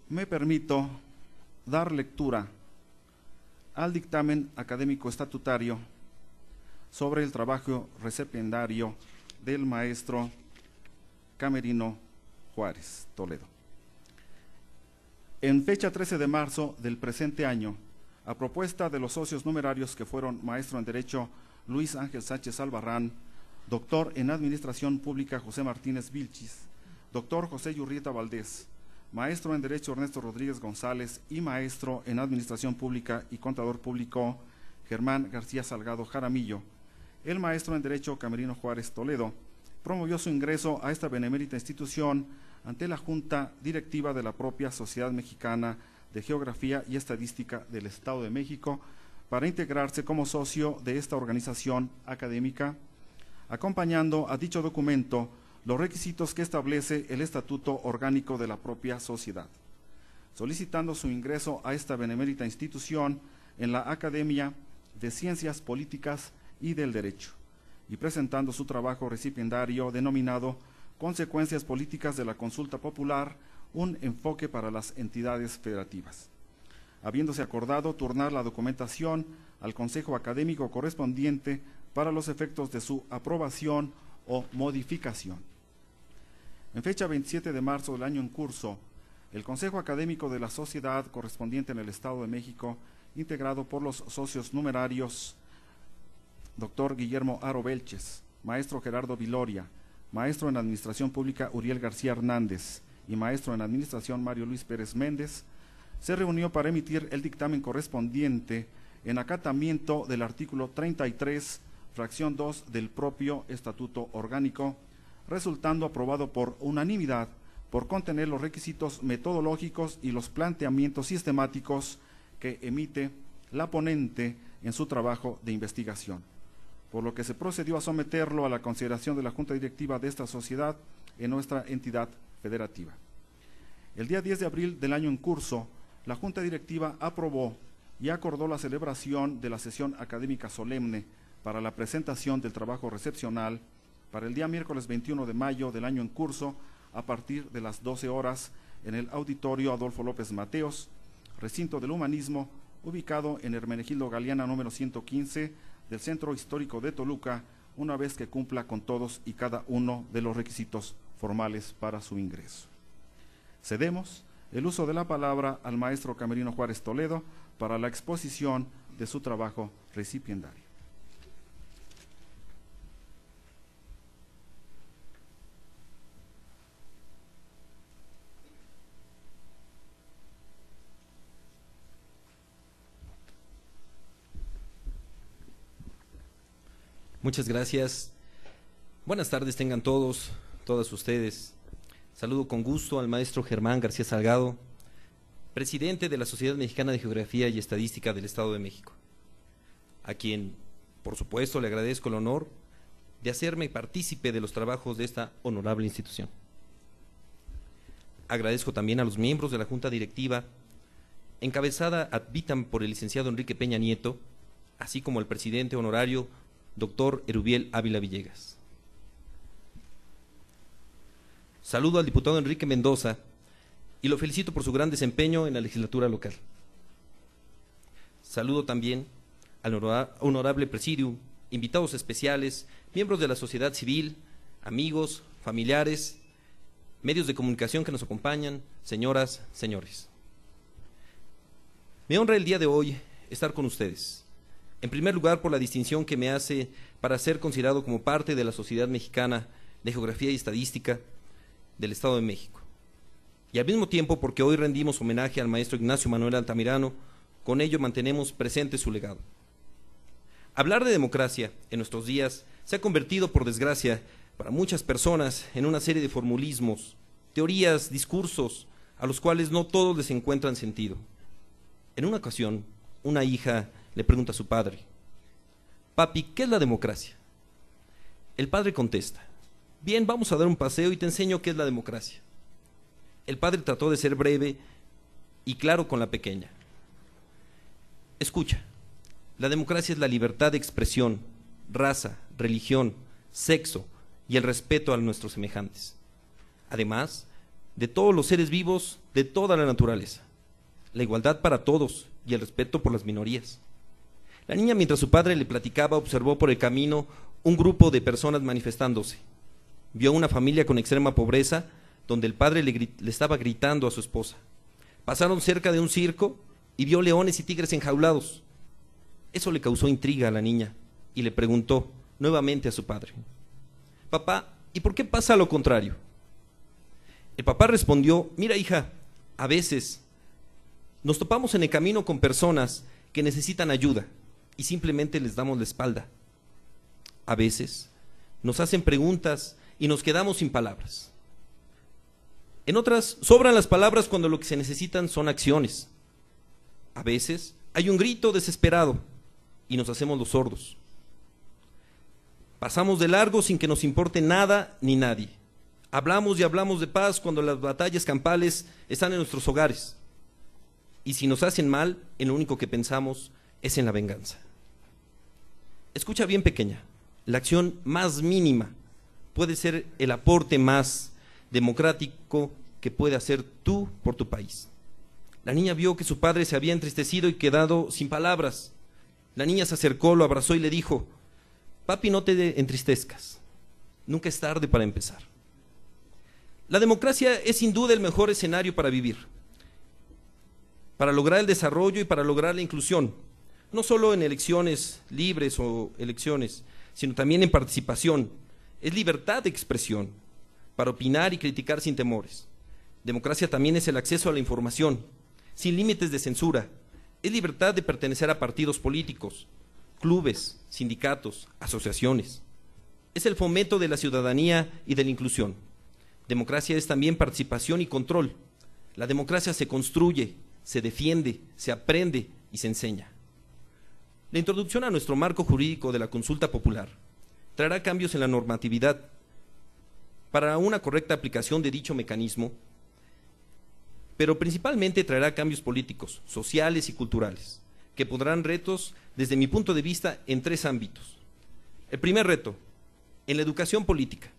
me permito dar lectura al dictamen académico estatutario sobre el trabajo recipiendario del maestro Camerino Juárez Toledo. En fecha 13 de marzo del presente año, a propuesta de los socios numerarios que fueron maestro en Derecho Luis Ángel Sánchez Albarrán, doctor en Administración Pública José Martínez Vilchis, doctor José Yurrieta Valdés, maestro en Derecho Ernesto Rodríguez González y maestro en Administración Pública y Contador Público Germán García Salgado Jaramillo, el maestro en Derecho Camerino Juárez Toledo promovió su ingreso a esta benemérita institución ante la Junta Directiva de la propia Sociedad Mexicana de Geografía y Estadística del Estado de México para integrarse como socio de esta organización académica, acompañando a dicho documento los requisitos que establece el Estatuto Orgánico de la propia sociedad, solicitando su ingreso a esta benemérita institución en la Academia de Ciencias Políticas y del Derecho, y presentando su trabajo recipiendario denominado Consecuencias Políticas de la Consulta Popular, un enfoque para las entidades federativas, habiéndose acordado turnar la documentación al Consejo Académico correspondiente para los efectos de su aprobación o modificación. En fecha 27 de marzo del año en curso, el Consejo Académico de la Sociedad correspondiente en el Estado de México, integrado por los socios numerarios, doctor Guillermo Aro Belches, maestro Gerardo Viloria, maestro en Administración Pública Uriel García Hernández y maestro en Administración Mario Luis Pérez Méndez, se reunió para emitir el dictamen correspondiente en acatamiento del artículo 33, fracción 2 del propio Estatuto Orgánico, resultando aprobado por unanimidad por contener los requisitos metodológicos y los planteamientos sistemáticos que emite la ponente en su trabajo de investigación, por lo que se procedió a someterlo a la consideración de la Junta Directiva de esta sociedad en nuestra entidad federativa. El día 10 de abril del año en curso, la Junta Directiva aprobó y acordó la celebración de la sesión académica solemne para la presentación del trabajo recepcional para el día miércoles 21 de mayo del año en curso a partir de las 12 horas en el Auditorio Adolfo López Mateos, Recinto del Humanismo, ubicado en Hermenegildo Galeana número 115 del Centro Histórico de Toluca, una vez que cumpla con todos y cada uno de los requisitos formales para su ingreso. Cedemos el uso de la palabra al maestro Camerino Juárez Toledo para la exposición de su trabajo recipiendario. Muchas gracias. Buenas tardes tengan todos, todas ustedes. Saludo con gusto al maestro Germán García Salgado, presidente de la Sociedad Mexicana de Geografía y Estadística del Estado de México, a quien, por supuesto, le agradezco el honor de hacerme partícipe de los trabajos de esta honorable institución. Agradezco también a los miembros de la Junta Directiva, encabezada ad vitam por el licenciado Enrique Peña Nieto, así como el presidente honorario, doctor Erubiel Ávila Villegas. Saludo al diputado Enrique Mendoza y lo felicito por su gran desempeño en la legislatura local. Saludo también al honorable presidium, invitados especiales, miembros de la sociedad civil, amigos, familiares, medios de comunicación que nos acompañan, señoras, señores. Me honra el día de hoy estar con ustedes. En primer lugar, por la distinción que me hace para ser considerado como parte de la Sociedad Mexicana de Geografía y Estadística del Estado de México. Y al mismo tiempo, porque hoy rendimos homenaje al maestro Ignacio Manuel Altamirano, con ello mantenemos presente su legado. Hablar de democracia en nuestros días se ha convertido, por desgracia, para muchas personas en una serie de formulismos, teorías, discursos, a los cuales no todos les encuentran sentido. En una ocasión, una hija le pregunta a su padre: papi, ¿qué es la democracia? El padre contesta: bien, vamos a dar un paseo y te enseño qué es la democracia. El padre trató de ser breve y claro con la pequeña. Escucha, la democracia es la libertad de expresión, raza, religión, sexo y el respeto a nuestros semejantes. Además, de todos los seres vivos, de toda la naturaleza, la igualdad para todos y el respeto por las minorías. La niña, mientras su padre le platicaba, observó por el camino un grupo de personas manifestándose. Vio una familia con extrema pobreza, donde el padre le estaba gritando a su esposa. Pasaron cerca de un circo y vio leones y tigres enjaulados. Eso le causó intriga a la niña y le preguntó nuevamente a su padre: «Papá, ¿y por qué pasa lo contrario?». El papá respondió: «Mira, hija, a veces nos topamos en el camino con personas que necesitan ayuda y simplemente les damos la espalda. A veces nos hacen preguntas y nos quedamos sin palabras. En otras, sobran las palabras cuando lo que se necesitan son acciones. A veces hay un grito desesperado y nos hacemos los sordos. Pasamos de largo sin que nos importe nada ni nadie. Hablamos y hablamos de paz cuando las batallas campales están en nuestros hogares. Y si nos hacen mal, en lo único que pensamos es en la venganza». Escucha bien, pequeña, la acción más mínima puede ser el aporte más democrático que puede hacer tú por tu país. La niña vio que su padre se había entristecido y quedado sin palabras. La niña se acercó, lo abrazó y le dijo: «Papi, no te entristezcas, nunca es tarde para empezar». La democracia es sin duda el mejor escenario para vivir, para lograr el desarrollo y para lograr la inclusión, no solo en elecciones libres o elecciones, sino también en participación. Es libertad de expresión, para opinar y criticar sin temores. Democracia también es el acceso a la información, sin límites de censura. Es libertad de pertenecer a partidos políticos, clubes, sindicatos, asociaciones. Es el fomento de la ciudadanía y de la inclusión. Democracia es también participación y control. La democracia se construye, se defiende, se aprende y se enseña. La introducción a nuestro marco jurídico de la consulta popular traerá cambios en la normatividad para una correcta aplicación de dicho mecanismo, pero principalmente traerá cambios políticos, sociales y culturales, que pondrán retos, desde mi punto de vista, en 3 ámbitos. El primer reto, en la educación política,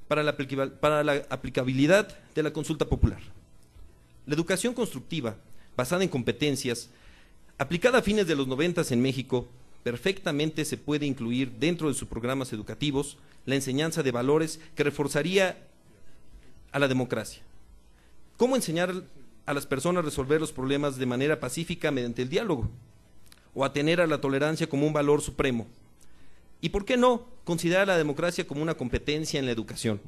para la aplicabilidad de la consulta popular. La educación constructiva, basada en competencias, aplicada a fines de los 90 en México, perfectamente se puede incluir dentro de sus programas educativos la enseñanza de valores que reforzaría a la democracia. ¿Cómo enseñar a las personas a resolver los problemas de manera pacífica mediante el diálogo? O a tener a la tolerancia como un valor supremo. ¿Y por qué no considerar la democracia como una competencia en la educación?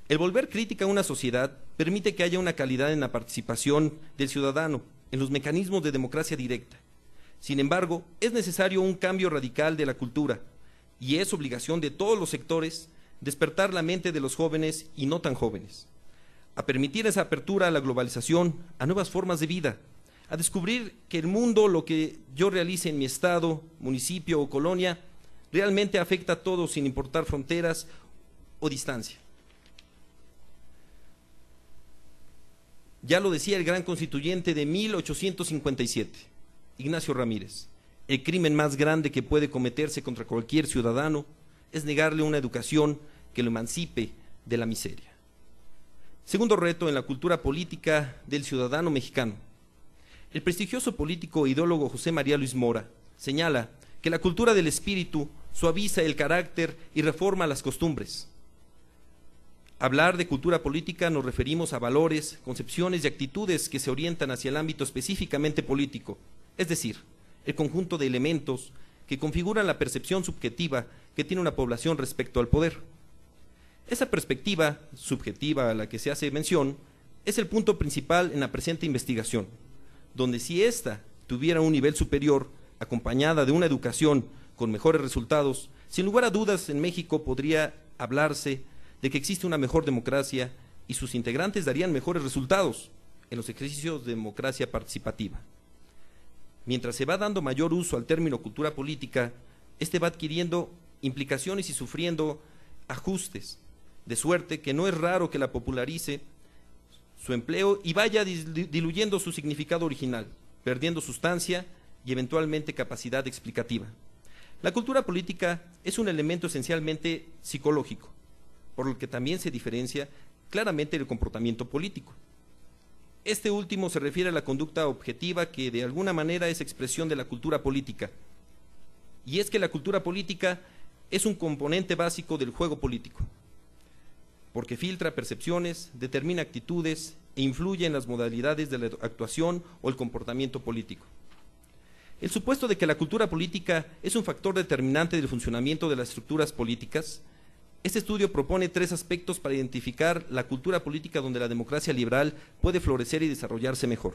El volver crítica a una sociedad permite que haya una calidad en la participación del ciudadano, en los mecanismos de democracia directa. Sin embargo, es necesario un cambio radical de la cultura, y es obligación de todos los sectores despertar la mente de los jóvenes y no tan jóvenes, a permitir esa apertura a la globalización, a nuevas formas de vida, a descubrir que el mundo, lo que yo realice en mi estado, municipio o colonia, realmente afecta a todos sin importar fronteras o distancia. Ya lo decía el gran constituyente de 1857, Ignacio Ramírez: el crimen más grande que puede cometerse contra cualquier ciudadano es negarle una educación que lo emancipe de la miseria. Segundo reto en la cultura política del ciudadano mexicano. El prestigioso político e ideólogo José María Luis Mora señala que la cultura del espíritu suaviza el carácter y reforma las costumbres. Hablar de cultura política nos referimos a valores, concepciones y actitudes que se orientan hacia el ámbito específicamente político, es decir, el conjunto de elementos que configuran la percepción subjetiva que tiene una población respecto al poder. Esa perspectiva subjetiva a la que se hace mención es el punto principal en la presente investigación, donde si ésta tuviera un nivel superior, acompañada de una educación con mejores resultados, sin lugar a dudas en México podría hablarse de que existe una mejor democracia y sus integrantes darían mejores resultados en los ejercicios de democracia participativa. Mientras se va dando mayor uso al término cultura política, este va adquiriendo implicaciones y sufriendo ajustes, de suerte que no es raro que la popularice su empleo y vaya diluyendo su significado original, perdiendo sustancia y eventualmente capacidad explicativa. La cultura política es un elemento esencialmente psicológico, por lo que también se diferencia claramente el comportamiento político. Este último se refiere a la conducta objetiva que de alguna manera es expresión de la cultura política. Y es que la cultura política es un componente básico del juego político, porque filtra percepciones, determina actitudes e influye en las modalidades de la actuación o el comportamiento político. El supuesto de que la cultura política es un factor determinante del funcionamiento de las estructuras políticas. Este estudio propone 3 aspectos para identificar la cultura política donde la democracia liberal puede florecer y desarrollarse mejor.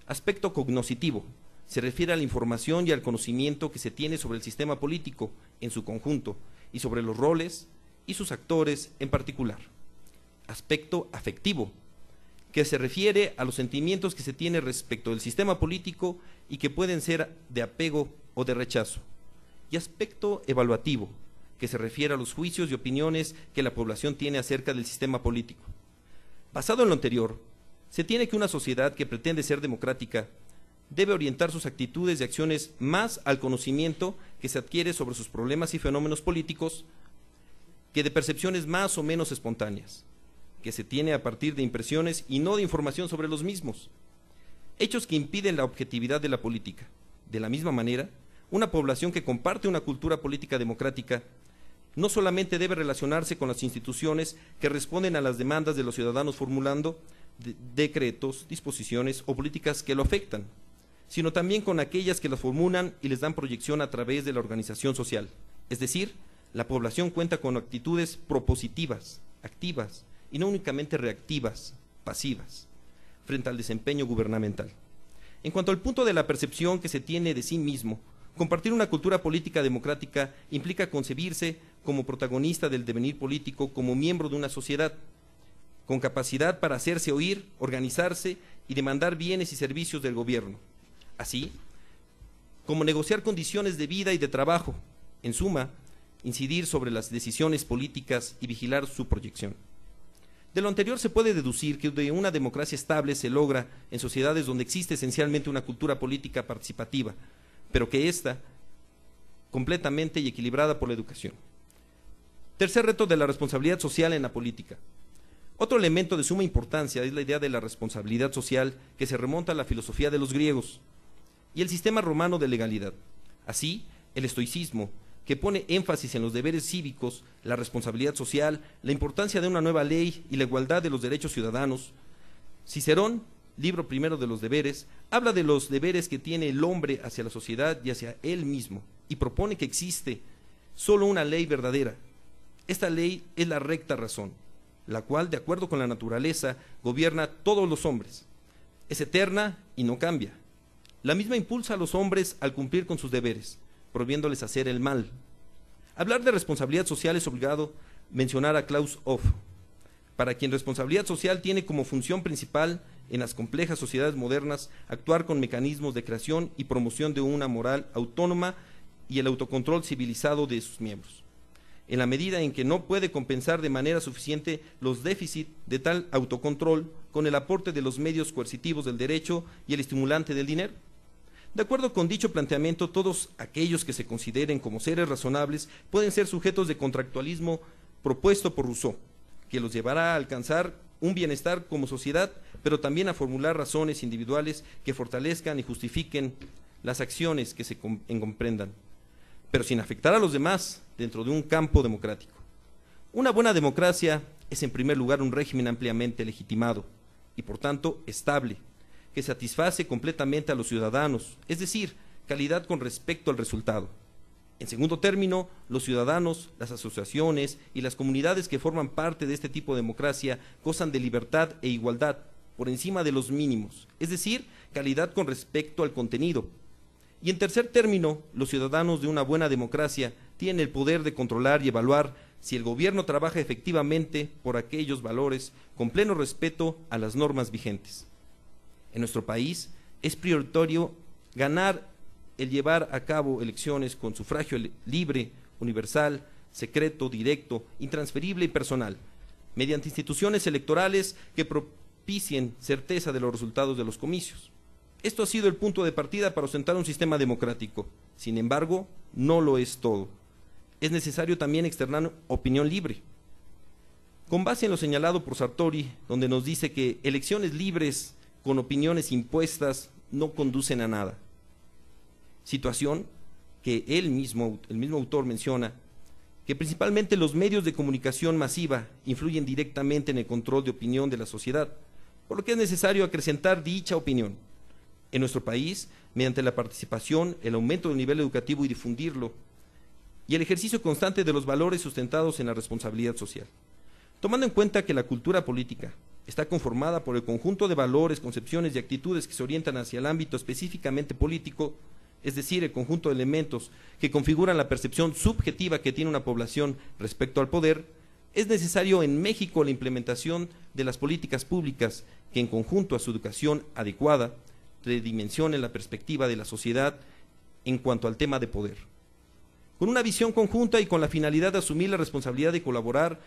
Aspecto cognoscitivo. Se refiere a la información y al conocimiento que se tiene sobre el sistema político en su conjunto y sobre los roles y sus actores en particular. Aspecto afectivo, que se refiere a los sentimientos que se tiene respecto del sistema político y que pueden ser de apego o de rechazo. Y aspecto evaluativo, que se refiere a los juicios y opiniones que la población tiene acerca del sistema político. Basado en lo anterior, se tiene que una sociedad que pretende ser democrática debe orientar sus actitudes y acciones más al conocimiento que se adquiere sobre sus problemas y fenómenos políticos que de percepciones más o menos espontáneas, que se tiene a partir de impresiones y no de información sobre los mismos, hechos que impiden la objetividad de la política. De la misma manera, una población que comparte una cultura política democrática no solamente debe relacionarse con las instituciones que responden a las demandas de los ciudadanos formulando decretos, disposiciones o políticas que lo afectan, sino también con aquellas que las formulan y les dan proyección a través de la organización social. Es decir, la población cuenta con actitudes propositivas, activas, y no únicamente reactivas, pasivas, frente al desempeño gubernamental. En cuanto al punto de la percepción que se tiene de sí mismo, compartir una cultura política democrática implica concebirse como protagonista del devenir político, como miembro de una sociedad, con capacidad para hacerse oír, organizarse y demandar bienes y servicios del gobierno. Así, como negociar condiciones de vida y de trabajo, en suma, incidir sobre las decisiones políticas y vigilar su proyección. De lo anterior se puede deducir que de una democracia estable se logra en sociedades donde existe esencialmente una cultura política participativa, pero que está completamente y equilibrada por la educación. Tercer reto de la responsabilidad social en la política. Otro elemento de suma importancia es la idea de la responsabilidad social que se remonta a la filosofía de los griegos y el sistema romano de legalidad. Así, el estoicismo, que pone énfasis en los deberes cívicos, la responsabilidad social, la importancia de una nueva ley y la igualdad de los derechos ciudadanos. Cicerón, libro primero de los deberes, habla de los deberes que tiene el hombre hacia la sociedad y hacia él mismo, y propone que existe solo una ley verdadera. Esta ley es la recta razón, la cual, de acuerdo con la naturaleza, gobierna a todos los hombres. Es eterna y no cambia. La misma impulsa a los hombres al cumplir con sus deberes, prohibiéndoles hacer el mal. Hablar de responsabilidad social es obligado mencionar a Klaus Hoff, para quien responsabilidad social tiene como función principal en las complejas sociedades modernas actuar con mecanismos de creación y promoción de una moral autónoma y el autocontrol civilizado de sus miembros, en la medida en que no puede compensar de manera suficiente los déficits de tal autocontrol con el aporte de los medios coercitivos del derecho y el estimulante del dinero. De acuerdo con dicho planteamiento, todos aquellos que se consideren como seres razonables pueden ser sujetos de contractualismo propuesto por Rousseau, que los llevará a alcanzar un bienestar como sociedad, pero también a formular razones individuales que fortalezcan y justifiquen las acciones que se comprendan, pero sin afectar a los demás dentro de un campo democrático. Una buena democracia es en primer lugar un régimen ampliamente legitimado y por tanto estable, que satisface completamente a los ciudadanos, es decir, calidad con respecto al resultado. En segundo término, los ciudadanos, las asociaciones y las comunidades que forman parte de este tipo de democracia gozan de libertad e igualdad por encima de los mínimos, es decir, calidad con respecto al contenido. Y en tercer término, los ciudadanos de una buena democracia tienen el poder de controlar y evaluar si el gobierno trabaja efectivamente por aquellos valores con pleno respeto a las normas vigentes. En nuestro país es prioritario ganar el llevar a cabo elecciones con sufragio libre, universal, secreto, directo, intransferible y personal, mediante instituciones electorales que propicien certeza de los resultados de los comicios. Esto ha sido el punto de partida para ostentar un sistema democrático. Sin embargo, no lo es todo. Es necesario también externar opinión libre. con base en lo señalado por Sartori, donde nos dice que elecciones libres con opiniones impuestas no conducen a nada. Situación que el mismo autor menciona, que principalmente los medios de comunicación masiva influyen directamente en el control de opinión de la sociedad, por lo que es necesario acrecentar dicha opinión en nuestro país mediante la participación, el aumento del nivel educativo y difundirlo, y el ejercicio constante de los valores sustentados en la responsabilidad social. Tomando en cuenta que la cultura política está conformada por el conjunto de valores, concepciones y actitudes que se orientan hacia el ámbito específicamente político, es decir, el conjunto de elementos que configuran la percepción subjetiva que tiene una población respecto al poder, es necesario en México la implementación de las políticas públicas que, en conjunto a su educación adecuada, redimensionen la perspectiva de la sociedad en cuanto al tema de poder, con una visión conjunta y con la finalidad de asumir la responsabilidad de colaborar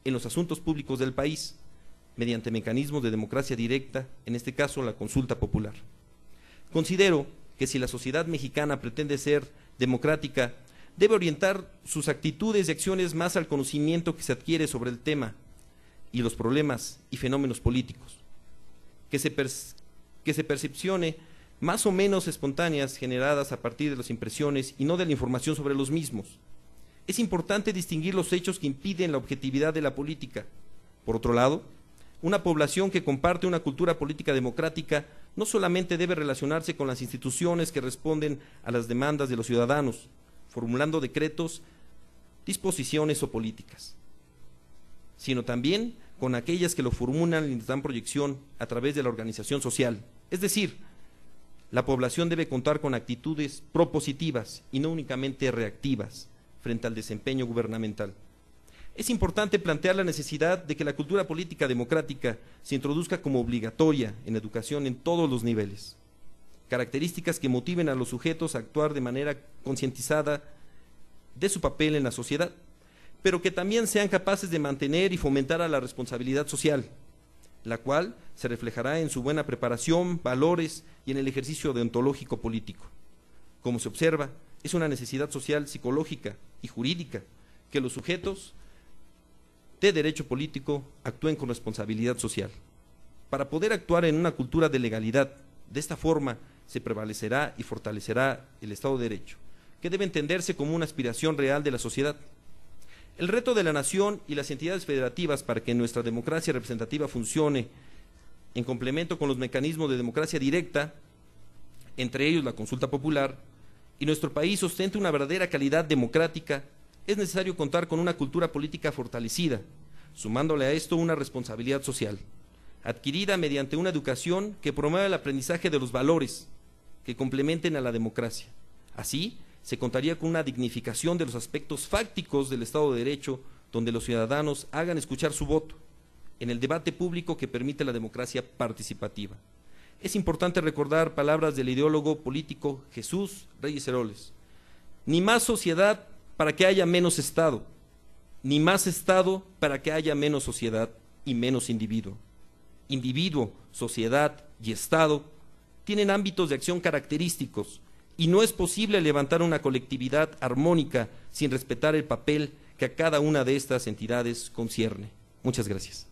en los asuntos públicos del país, mediante mecanismos de democracia directa, en este caso la consulta popular. Considero que si la sociedad mexicana pretende ser democrática, debe orientar sus actitudes y acciones más al conocimiento que se adquiere sobre el tema y los problemas y fenómenos políticos, que se percepcione más o menos espontáneas generadas a partir de las impresiones y no de la información sobre los mismos. Es importante distinguir los hechos que impiden la objetividad de la política. Por otro lado, una población que comparte una cultura política democrática no solamente debe relacionarse con las instituciones que responden a las demandas de los ciudadanos, formulando decretos, disposiciones o políticas, sino también con aquellas que lo formulan y les dan proyección a través de la organización social. Es decir, la población debe contar con actitudes propositivas y no únicamente reactivas frente al desempeño gubernamental. Es importante plantear la necesidad de que la cultura política democrática se introduzca como obligatoria en educación en todos los niveles, características que motiven a los sujetos a actuar de manera concientizada de su papel en la sociedad, pero que también sean capaces de mantener y fomentar a la responsabilidad social, la cual se reflejará en su buena preparación, valores y en el ejercicio deontológico político. Como se observa, es una necesidad social, psicológica y jurídica que los sujetos de derecho político actúen con responsabilidad social. Para poder actuar en una cultura de legalidad, de esta forma se prevalecerá y fortalecerá el Estado de Derecho, que debe entenderse como una aspiración real de la sociedad. El reto de la nación y las entidades federativas para que nuestra democracia representativa funcione en complemento con los mecanismos de democracia directa, entre ellos la consulta popular, y nuestro país ostente una verdadera calidad democrática, es necesario contar con una cultura política fortalecida, sumándole a esto una responsabilidad social, adquirida mediante una educación que promueva el aprendizaje de los valores que complementen a la democracia. Así, se contaría con una dignificación de los aspectos fácticos del Estado de Derecho, donde los ciudadanos hagan escuchar su voto, en el debate público que permite la democracia participativa. Es importante recordar palabras del ideólogo político Jesús Reyes Heroles: ni más sociedad para que haya menos Estado, ni más Estado para que haya menos sociedad y menos individuo. Individuo, sociedad y Estado tienen ámbitos de acción característicos y no es posible levantar una colectividad armónica sin respetar el papel que a cada una de estas entidades concierne. Muchas gracias.